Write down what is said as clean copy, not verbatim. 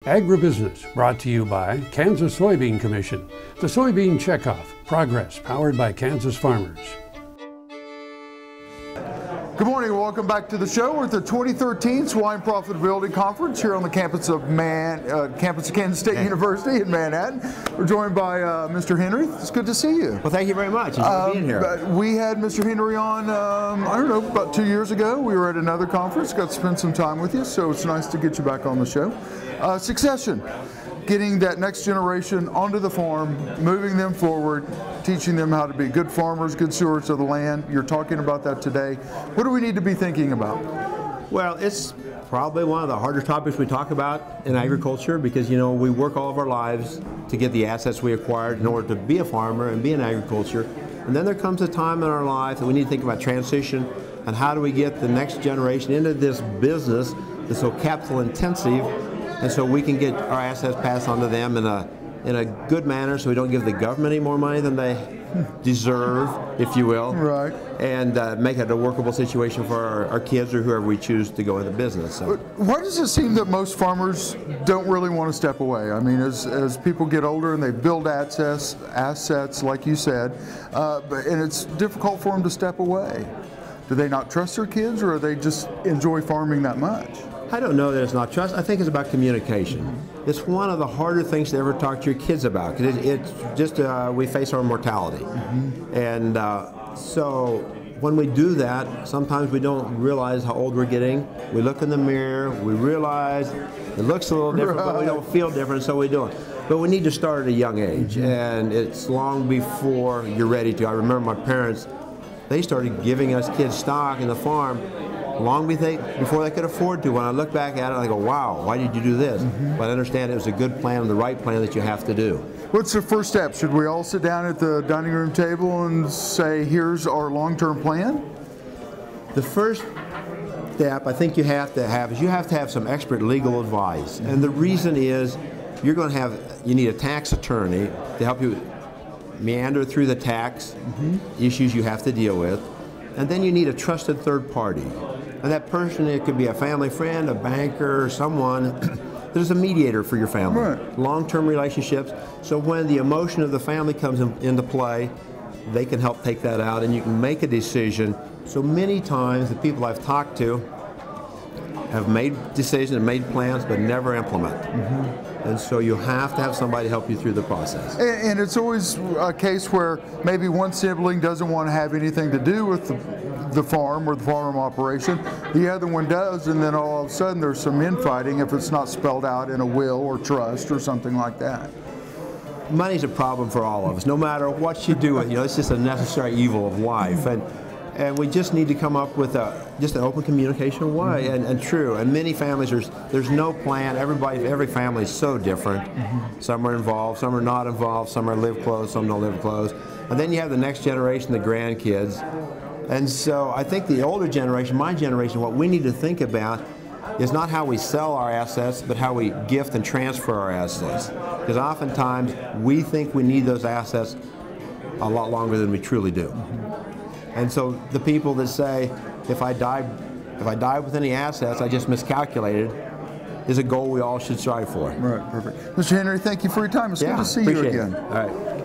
Agribusiness, brought to you by Kansas Soybean Commission. The Soybean Checkoff, progress powered by Kansas farmers. Good morning and welcome back to the show. We're at the 2013 Swine Profitability Conference here on the campus of Kansas State University in Manhattan. We're joined by Mr. Henry. It's good to see you. Well, thank you very much. Enjoy being here. We had Mr. Henry on, I don't know, about 2 years ago. We were at another conference, got to spend some time with you, so it's nice to get you back on the show. Succession. Getting that next generation onto the farm, moving them forward, teaching them how to be good farmers, good stewards of the land. You're talking about that today. What do we need to be thinking about? Well, it's probably one of the harder topics we talk about in agriculture because, you know, we work all of our lives to get the assets we acquired in order to be a farmer and be in agriculture. And then there comes a time in our life that we need to think about transition and how do we get the next generation into this business that's so capital intensive, and so we can get our assets passed on to them in a good manner so we don't give the government any more money than they deserve, if you will. Right. And make it a workable situation for our kids or whoever we choose to go into business. So. Why does it seem that most farmers don't really want to step away? I mean, as people get older and they build assets like you said, and it's difficult for them to step away. Do they not trust their kids or do they just enjoy farming that much? I don't know that it's not trust. I think it's about communication. It's one of the harder things to ever talk to your kids about because it's just we face our mortality, and so when we do that, sometimes we don't realize how old we're getting. We look in the mirror, we realize it looks a little different, but we don't feel different, so we do it. But we need to start at a young age, and it's long before you're ready to. I remember my parents; they started giving us kids stock in the farm long before they could afford to. When I look back at it, I go, wow, why did you do this? But I understand it was a good plan, the right plan that you have to do. What's the first step? Should we all sit down at the dining room table and say, here's our long-term plan? The first step I think you have to have some expert legal advice. And the reason is you need a tax attorney to help you meander through the tax issues you have to deal with. And then you need a trusted third party. And that person, it could be a family friend, a banker, someone there's a mediator for your family. Right. Long-term relationships. So when the emotion of the family comes into play, they can help take that out and you can make a decision. So many times the people I've talked to have made decisions and made plans but never implement. And so you have to have somebody help you through the process. And it's always a case where maybe one sibling doesn't want to have anything to do with the farm or the farm operation. The other one does, and then all of a sudden there's some infighting if it's not spelled out in a will or trust or something like that. Money's a problem for all of us, no matter what you do with it. It's just a necessary evil of life. And we just need to come up with just an open communication way and true. And many families, there's no plan. Every family is so different. Some are involved, some are not involved, some are live close, some don't live close. And then you have the next generation, the grandkids. And so I think the older generation, my generation, what we need to think about is not how we sell our assets, but how we gift and transfer our assets. Because oftentimes we think we need those assets a lot longer than we truly do. And so the people that say, if I die with any assets, I just miscalculated, is a goal we all should strive for. Right, perfect. Mr. Henry, thank you for your time. It's good to see you again. All right.